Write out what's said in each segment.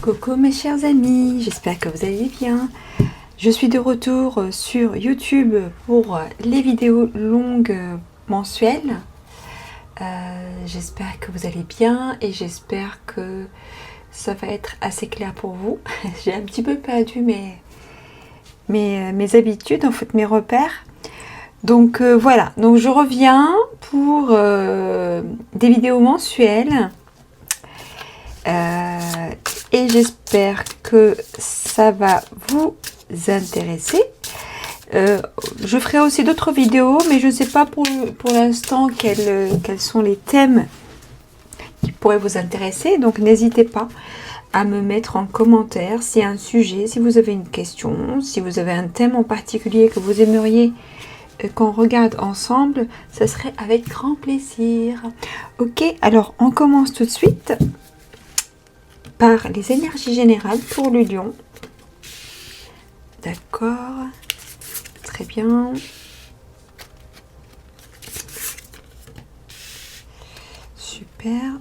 Coucou mes chers amis, j'espère que vous allez bien. Je suis de retour sur YouTube pour les vidéos longues mensuelles. J'espère que vous allez bien et j'espère que ça va être assez clair pour vous. J'ai un petit peu perdu mes habitudes, en fait mes repères. Donc voilà, donc je reviens pour des vidéos mensuelles. Et j'espère que ça va vous intéresser. Je ferai aussi d'autres vidéos, mais je ne sais pas pour l'instant quels sont les thèmes qui pourraient vous intéresser. Donc n'hésitez pas à me mettre en commentaire s'il y a un sujet, si vous avez une question, si vous avez un thème en particulier que vous aimeriez qu'on regarde ensemble, ça serait avec grand plaisir. Ok, alors on commence tout de suite par les énergies générales pour le lion. D'accord, très bien. Super.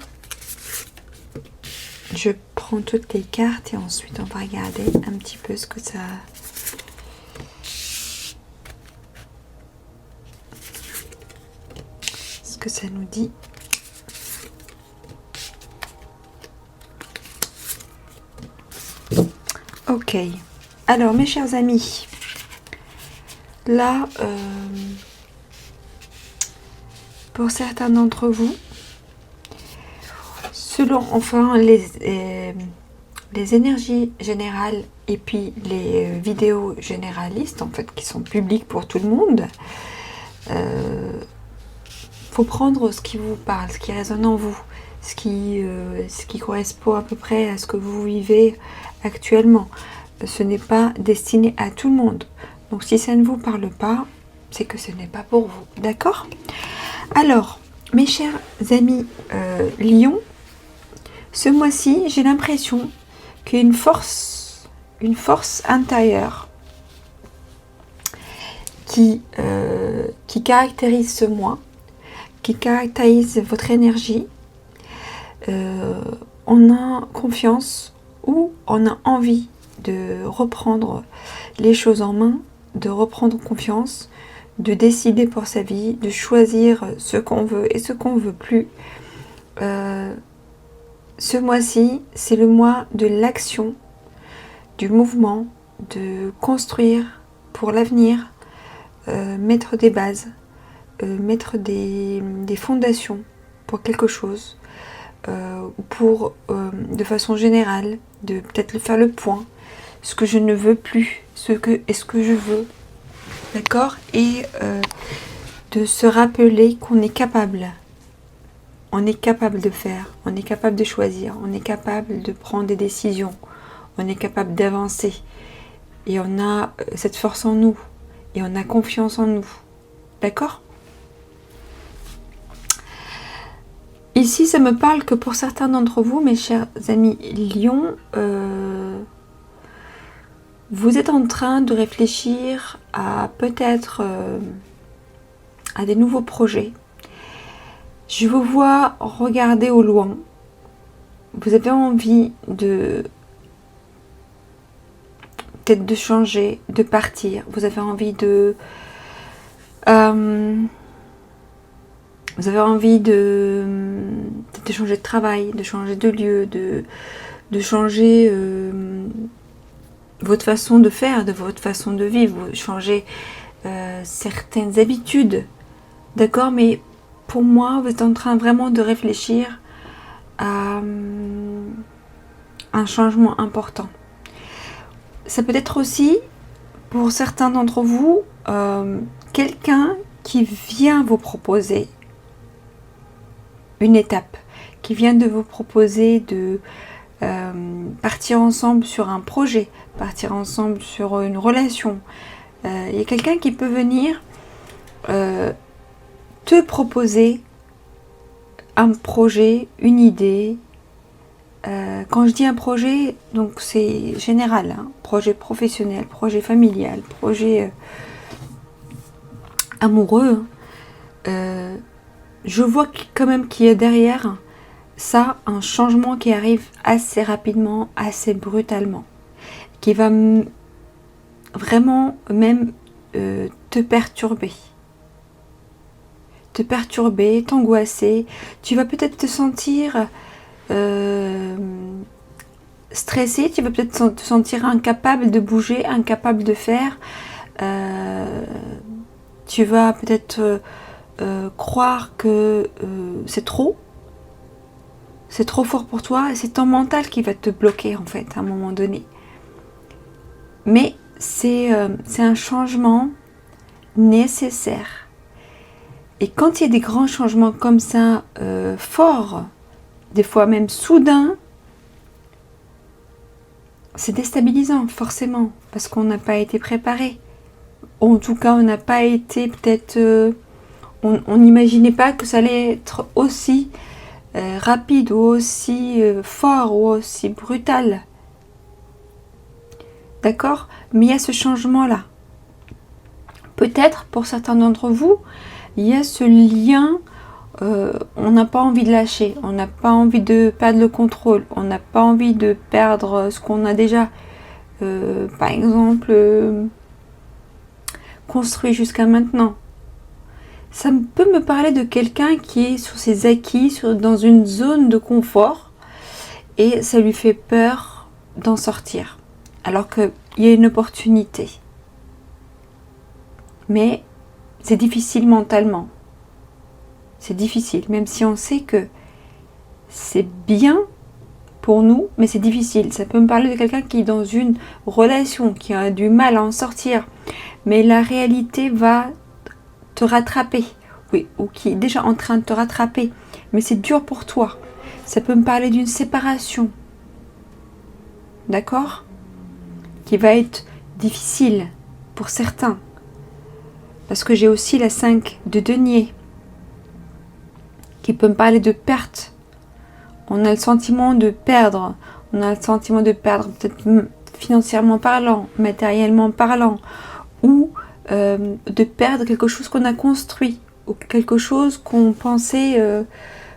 Je prends toutes les cartes et ensuite on va regarder un petit peu ce que ça nous dit. Ok, alors mes chers amis, là, pour certains d'entre vous, selon enfin les énergies générales et puis les vidéos généralistes, en fait, qui sont publiques pour tout le monde, faut prendre ce qui vous parle, ce qui résonne en vous, ce qui correspond à peu près à ce que vous vivez actuellement. Ce n'est pas destiné à tout le monde. Donc si ça ne vous parle pas, c'est que ce n'est pas pour vous. D'accord? Alors, mes chers amis Lion, ce mois-ci, j'ai l'impression qu'il y a une force intérieure qui caractérise ce mois, qui caractérise votre énergie. On a confiance ou on a envie de reprendre les choses en main, de reprendre confiance, de décider pour sa vie, de choisir ce qu'on veut et ce qu'on ne veut plus. Ce mois-ci, c'est le mois de l'action, du mouvement, de construire pour l'avenir, mettre des bases, mettre des fondations pour quelque chose, pour de façon générale, de peut-être faire le point, ce que je ne veux plus, ce que je veux, d'accord, et de se rappeler qu'on est capable. On est capable de faire, on est capable de choisir, on est capable de prendre des décisions, on est capable d'avancer. Et on a cette force en nous, et on a confiance en nous. D'accord ? Ici, ça me parle que pour certains d'entre vous, mes chers amis Lion, vous êtes en train de réfléchir à peut-être à des nouveaux projets. Je vous vois regarder au loin. Vous avez envie peut-être de changer, de partir. Vous avez envie de changer de travail, de changer de lieu, de changer votre façon de faire, de votre façon de vivre, changer certaines habitudes. D'accord, mais pour moi, vous êtes en train vraiment de réfléchir à un changement important. Ça peut être aussi, pour certains d'entre vous, quelqu'un qui vient vous proposer une étape, qui vient de vous proposer de partir ensemble sur un projet, partir ensemble sur une relation. Il y a quelqu'un qui peut venir te proposer un projet, une idée. Quand je dis un projet, donc c'est général, hein, projet professionnel, projet familial, projet amoureux. Je vois quand même qu'il y a derrière ça, un changement qui arrive assez rapidement, assez brutalement, qui va vraiment même te perturber, t'angoisser. Tu vas peut-être te sentir stressé, tu vas peut-être te sentir incapable de bouger, incapable de faire. Tu vas peut-être croire que c'est trop fort pour toi, et c'est ton mental qui va te bloquer en fait à un moment donné. Mais c'est un changement nécessaire. Et quand il y a des grands changements comme ça, forts, des fois même soudains, c'est déstabilisant forcément, parce qu'on n'a pas été préparé. En tout cas, on n'a pas été peut-être... on n'imaginait pas que ça allait être aussi rapide, ou aussi fort, ou aussi brutal. D'accord? Mais il y a ce changement-là. Peut-être, pour certains d'entre vous, il y a ce lien, on n'a pas envie de lâcher, on n'a pas envie de perdre le contrôle, on n'a pas envie de perdre ce qu'on a déjà, par exemple, construit jusqu'à maintenant. Ça peut me parler de quelqu'un qui est sur ses acquis, dans une zone de confort, et ça lui fait peur d'en sortir, alors qu'il y a une opportunité. Mais c'est difficile mentalement. C'est difficile, même si on sait que c'est bien pour nous, mais c'est difficile. Ça peut me parler de quelqu'un qui est dans une relation, qui a du mal à en sortir, mais la réalité va te rattraper, oui, ou qui est déjà en train de te rattraper, mais c'est dur pour toi. Ça peut me parler d'une séparation, d'accord, qui va être difficile pour certains, parce que j'ai aussi la 5 de denier, qui peut me parler de perte. On a le sentiment de perdre, peut-être financièrement parlant, matériellement parlant, ou de perdre quelque chose qu'on a construit, ou quelque chose qu'on pensait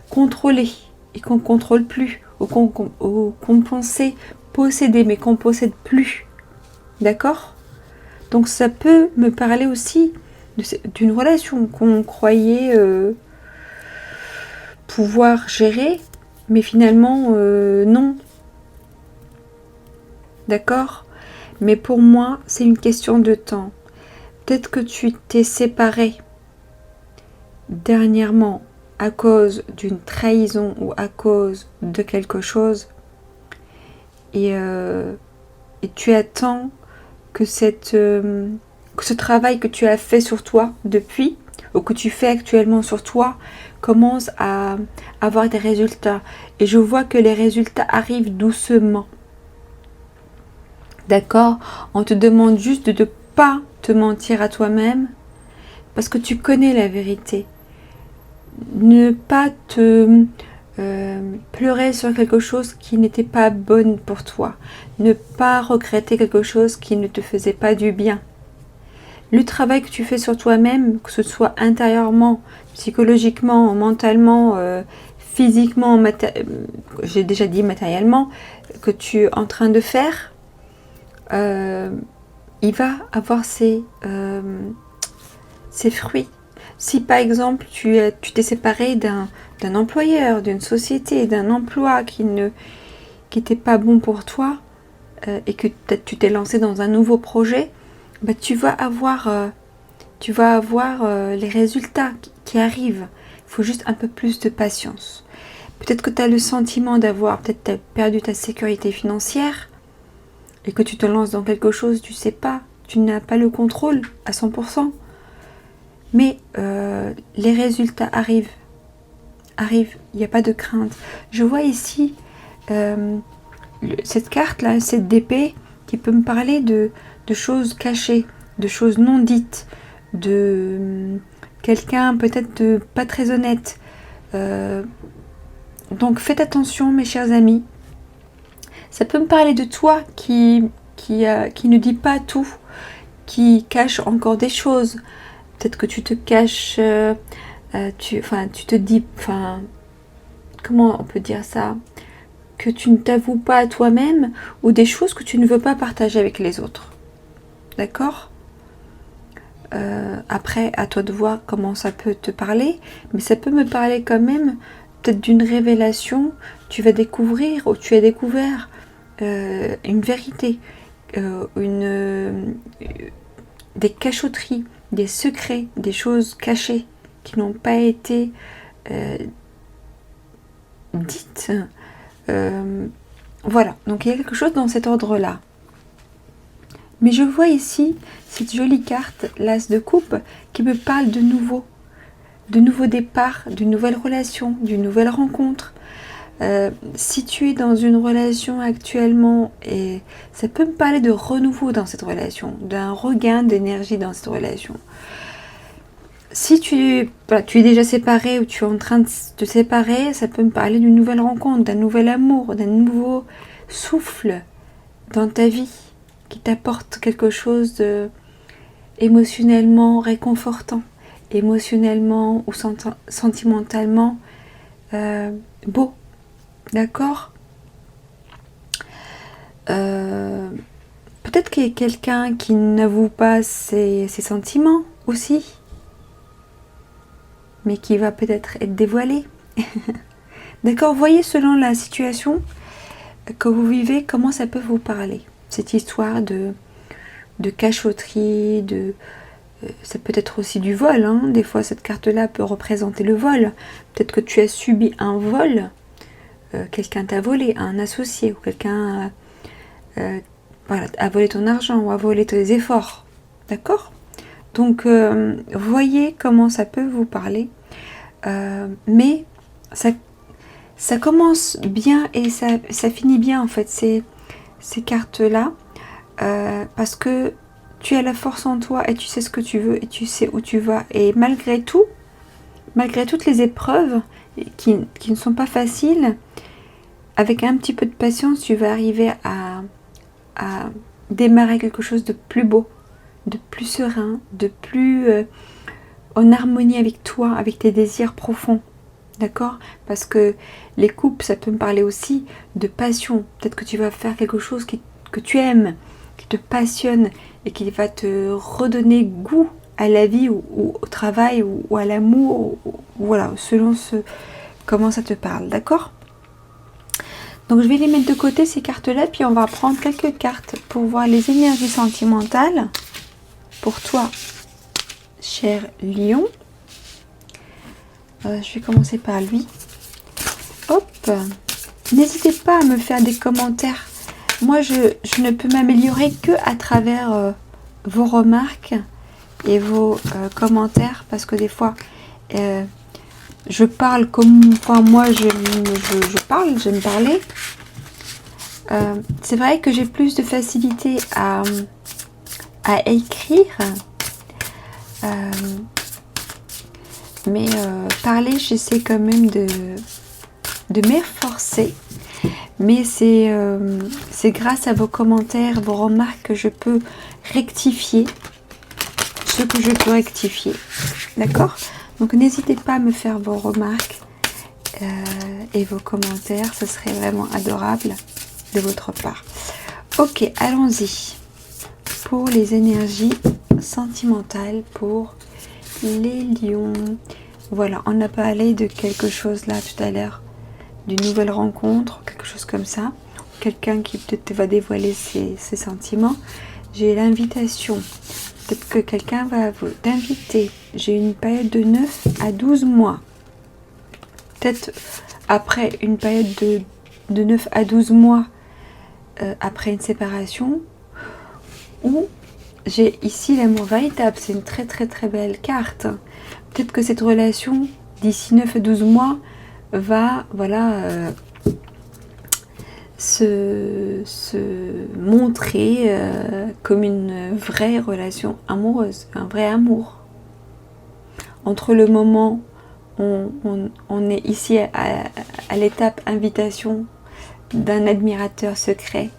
contrôler et qu'on ne contrôle plus, ou qu'on pensait posséder mais qu'on ne possède plus. D'accord? Donc ça peut me parler aussi d'une relation qu'on croyait pouvoir gérer, mais finalement non. D'accord? Mais pour moi, c'est une question de temps. Peut-être que tu t'es séparé dernièrement à cause d'une trahison ou à cause de quelque chose, et tu attends que ce travail que tu as fait sur toi depuis, ou que tu fais actuellement sur toi, commence à avoir des résultats. Et je vois que les résultats arrivent doucement. D'accord? On te demande juste de ne pas te mentir à toi-même, parce que tu connais la vérité. Ne pas te pleurer sur quelque chose qui n'était pas bonne pour toi. Ne pas regretter quelque chose qui ne te faisait pas du bien. Le travail que tu fais sur toi-même, que ce soit intérieurement, psychologiquement, mentalement, physiquement, j'ai déjà dit matériellement, que tu es en train de faire, il va avoir ses fruits. Si par exemple tu t'es séparé d'un employeur, d'une société, d'un emploi qui n'était pas bon pour toi, et que tu t'es lancé dans un nouveau projet, bah, tu vas avoir les résultats qui arrivent. Il faut juste un peu plus de patience. Peut-être que tu as le sentiment peut-être tu as perdu ta sécurité financière, et que tu te lances dans quelque chose, tu sais pas, tu n'as pas le contrôle à 100%. Mais les résultats arrivent, il n'y a pas de crainte. Je vois ici cette carte-là, cette d'épée, qui peut me parler de choses cachées, de choses non dites, de quelqu'un peut-être de pas très honnête. Donc faites attention, mes chers amis. Ça peut me parler de toi qui ne dit pas tout, qui cache encore des choses. Peut-être que tu te caches, tu te dis, comment on peut dire ça, que tu ne t'avoues pas à toi-même, ou des choses que tu ne veux pas partager avec les autres. D'accord ? Après, à toi de voir comment ça peut te parler, mais ça peut me parler quand même peut-être d'une révélation. Tu vas découvrir, ou tu as découvert une vérité, des cachotteries, des secrets, des choses cachées qui n'ont pas été dites. Voilà, donc il y a quelque chose dans cet ordre-là. Mais je vois ici cette jolie carte, l'As de coupe, qui me parle de nouveaux départs, d'une nouvelle relation, d'une nouvelle rencontre. Si tu es dans une relation actuellement, et ça peut me parler de renouveau dans cette relation, d'un regain d'énergie dans cette relation. Si tu es déjà séparé ou tu es en train de te séparer, ça peut me parler d'une nouvelle rencontre, d'un nouvel amour, d'un nouveau souffle dans ta vie qui t'apporte quelque chose de émotionnellement réconfortant, émotionnellement ou sentimentalement beau. D'accord ? Peut-être qu'il y a quelqu'un qui n'avoue pas ses sentiments aussi, mais qui va peut-être être dévoilé. D'accord ? Voyez selon la situation que vous vivez, comment ça peut vous parler. Cette histoire de cachotterie, ça peut être aussi du vol. Hein. Des fois, cette carte-là peut représenter le vol. Peut-être que tu as subi un vol. Quelqu'un t'a volé, un associé, ou quelqu'un a volé ton argent ou a volé tes efforts. D'accord ? Donc, voyez comment ça peut vous parler. Mais ça commence bien et ça finit bien, en fait, ces cartes-là. Parce que tu as la force en toi et tu sais ce que tu veux et tu sais où tu vas. Et malgré tout, malgré toutes les épreuves qui ne sont pas faciles, avec un petit peu de patience, tu vas arriver à démarrer quelque chose de plus beau, de plus serein, de plus en harmonie avec toi, avec tes désirs profonds. D'accord ? Parce que les couples, ça peut me parler aussi de passion. Peut-être que tu vas faire quelque chose que tu aimes, qui te passionne et qui va te redonner goût à la vie ou au travail ou à l'amour. Voilà, selon comment ça te parle. D'accord ? Donc je vais les mettre de côté ces cartes-là, puis on va prendre quelques cartes pour voir les énergies sentimentales pour toi, cher Lion. Je vais commencer par lui. Hop. N'hésitez pas à me faire des commentaires. Moi, je ne peux m'améliorer que à travers vos remarques et vos commentaires, parce que des fois, je parle comme... Enfin, moi, je parle, j'aime parler. C'est vrai que j'ai plus de facilité à écrire. Mais parler, j'essaie quand même de m'efforcer. Mais c'est grâce à vos commentaires, vos remarques que je peux rectifier ce que je peux rectifier. D'accord ? Donc n'hésitez pas à me faire vos remarques et vos commentaires. Ce serait vraiment adorable de votre part. Ok, allons-y. Pour les énergies sentimentales, pour les lions. Voilà, on a parlé de quelque chose là tout à l'heure. D'une nouvelle rencontre, quelque chose comme ça. Quelqu'un qui peut-être va dévoiler ses sentiments. J'ai l'invitation. Peut-être que quelqu'un va vous inviter. J'ai une période de 9 à 12 mois. Peut-être après une période de 9 à 12 mois après une séparation. Ou j'ai ici l'amour véritable. C'est une très très très belle carte. Peut-être que cette relation, d'ici 9 à 12 mois, va se montrer comme une vraie relation amoureuse, un vrai amour. Entre le moment où on est ici à l'étape invitation d'un admirateur secret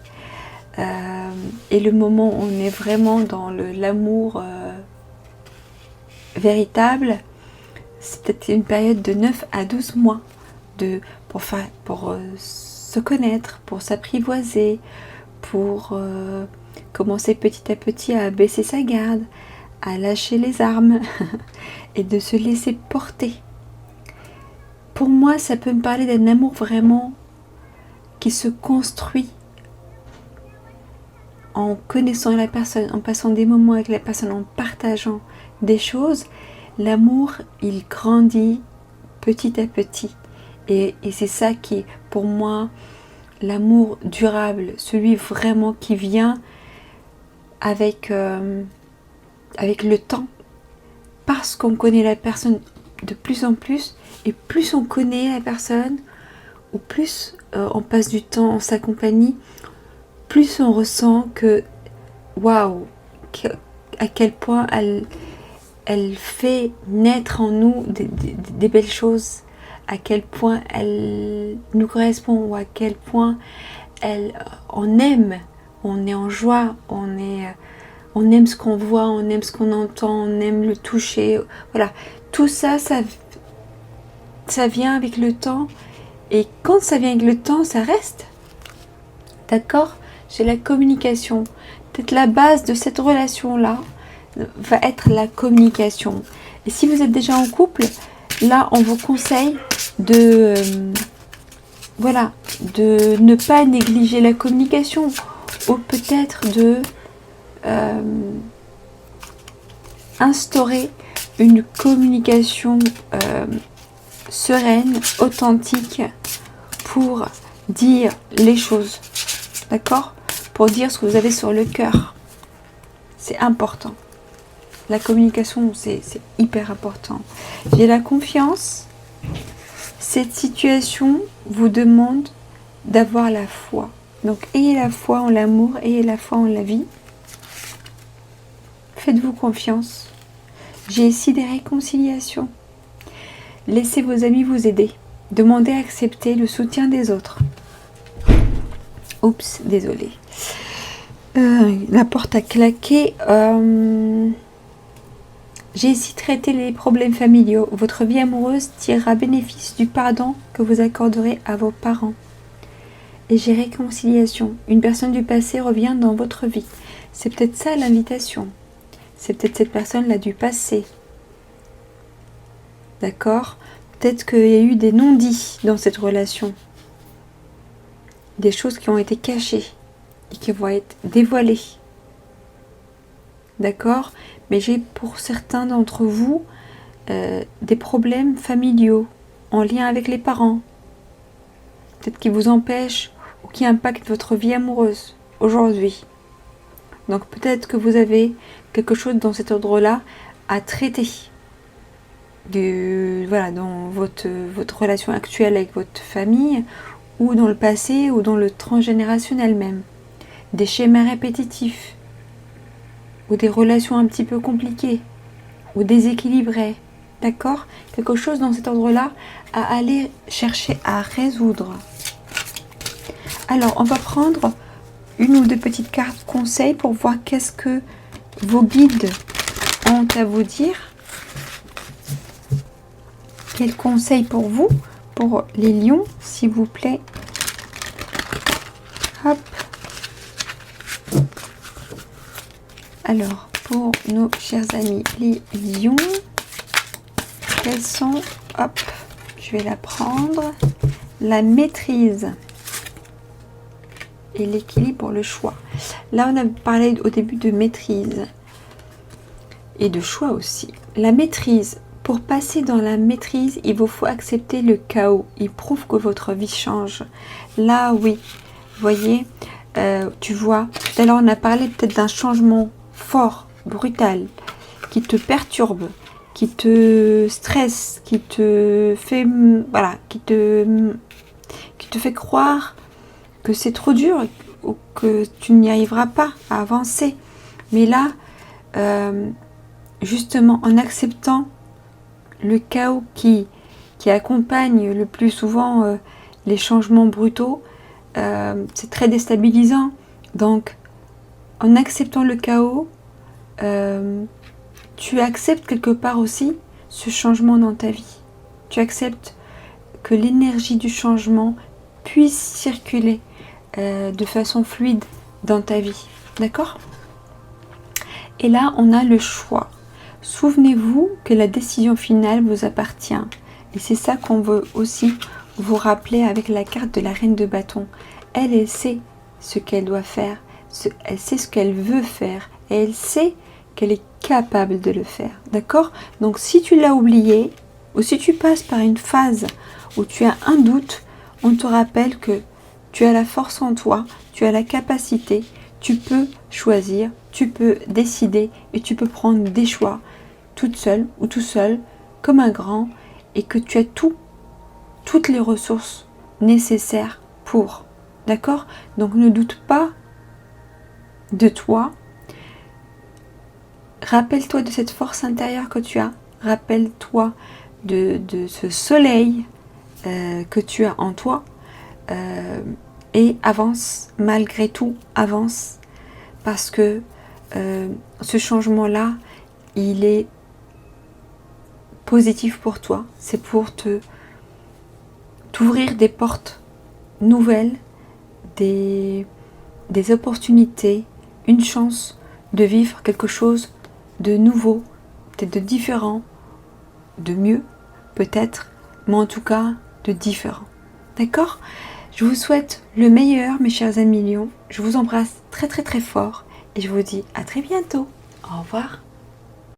et le moment où on est vraiment dans l'amour véritable, c'est peut-être une période de 9 à 12 mois. De pour se connaître, pour s'apprivoiser, pour commencer petit à petit à baisser sa garde, à lâcher les armes et de se laisser porter. Pour moi, ça peut me parler d'un amour vraiment qui se construit en connaissant la personne, en passant des moments avec la personne, en partageant des choses. L'amour, il grandit petit à petit. Et c'est ça qui est pour moi l'amour durable, celui vraiment qui vient avec le temps. Parce qu'on connaît la personne de plus en plus, et plus on connaît la personne, ou plus on passe du temps en sa compagnie, plus on ressent que, waouh, à quel point elle fait naître en nous des belles choses, à quel point elle nous correspond, ou à quel point on aime, on est en joie, on aime ce qu'on voit, on aime ce qu'on entend, on aime le toucher. Voilà, tout ça, ça vient avec le temps. Et quand ça vient avec le temps, ça reste. D'accord ? J'ai la communication. Peut-être la base de cette relation-là va être la communication. Et si vous êtes déjà en couple, là, on vous conseille de ne pas négliger la communication, ou peut-être de instaurer une communication sereine, authentique, pour dire les choses, d'accord ? Pour dire ce que vous avez sur le cœur. C'est important. La communication, c'est hyper important. J'ai la confiance. Cette situation vous demande d'avoir la foi. Donc, ayez la foi en l'amour, ayez la foi en la vie. Faites-vous confiance. J'ai ici des réconciliations. Laissez vos amis vous aider. Demandez à accepter le soutien des autres. Oups, désolée. La porte a claqué. J'ai ici traité les problèmes familiaux. Votre vie amoureuse tirera bénéfice du pardon que vous accorderez à vos parents. Et j'ai réconciliation. Une personne du passé revient dans votre vie. C'est peut-être ça l'invitation. C'est peut-être cette personne-là du passé. D'accord ? Peut-être qu'il y a eu des non-dits dans cette relation. Des choses qui ont été cachées et qui vont être dévoilées. D'accord ? Mais j'ai pour certains d'entre vous des problèmes familiaux en lien avec les parents. Peut-être qui vous empêchent ou qui impactent votre vie amoureuse aujourd'hui. Donc peut-être que vous avez quelque chose dans cet ordre-là à traiter. Dans votre relation actuelle avec votre famille, ou dans le passé, ou dans le transgénérationnel même. Des schémas répétitifs, ou des relations un petit peu compliquées, ou déséquilibrées. D'accord ? Quelque chose dans cet ordre-là à aller chercher à résoudre. Alors, on va prendre une ou deux petites cartes conseils pour voir qu'est-ce que vos guides ont à vous dire. Quel conseil pour vous, pour les lions, s'il vous plaît. Hop. Alors, pour nos chers amis, les lions, quels sont, hop, je vais la prendre, la maîtrise et l'équilibre pour le choix. Là, on a parlé au début de maîtrise et de choix aussi. La maîtrise. Pour passer dans la maîtrise, il vous faut accepter le chaos. Il prouve que votre vie change. Là, oui. Vous voyez, tu vois, tout à l'heure, on a parlé peut-être d'un changement fort, brutal, qui te perturbe, qui te stresse, qui te fait, qui te fait croire que c'est trop dur ou que tu n'y arriveras pas à avancer. Mais là, justement, en acceptant le chaos qui accompagne le plus souvent les changements brutaux, c'est très déstabilisant. Donc, en acceptant le chaos, tu acceptes quelque part aussi ce changement dans ta vie. Tu acceptes que l'énergie du changement puisse circuler de façon fluide dans ta vie. D'accord? Et là, on a le choix. Souvenez-vous que la décision finale vous appartient. Et c'est ça qu'on veut aussi vous rappeler avec la carte de la reine de bâton. Elle sait ce qu'elle doit faire, elle sait ce qu'elle veut faire, et elle sait qu'elle est capable de le faire. D'accord? Donc si tu l'as oublié, ou si tu passes par une phase où tu as un doute, on te rappelle que tu as la force en toi, tu as la capacité, tu peux choisir, tu peux décider et tu peux prendre des choix toute seule ou tout seul, comme un grand, et que tu as toutes les ressources nécessaires pour. D'accord? Donc ne doute pas de toi. Rappelle-toi de cette force intérieure que tu as. Rappelle-toi de ce soleil que tu as en toi. Et avance, malgré tout, avance. Parce que ce changement-là, il est positif pour toi. C'est pour t'ouvrir des portes nouvelles, des opportunités, une chance de vivre quelque chose de nouveau, peut-être de différent, de mieux, peut-être, mais en tout cas de différent. D'accord? Je vous souhaite le meilleur, mes chers amis lions. Je vous embrasse très très très fort et je vous dis à très bientôt. Au revoir.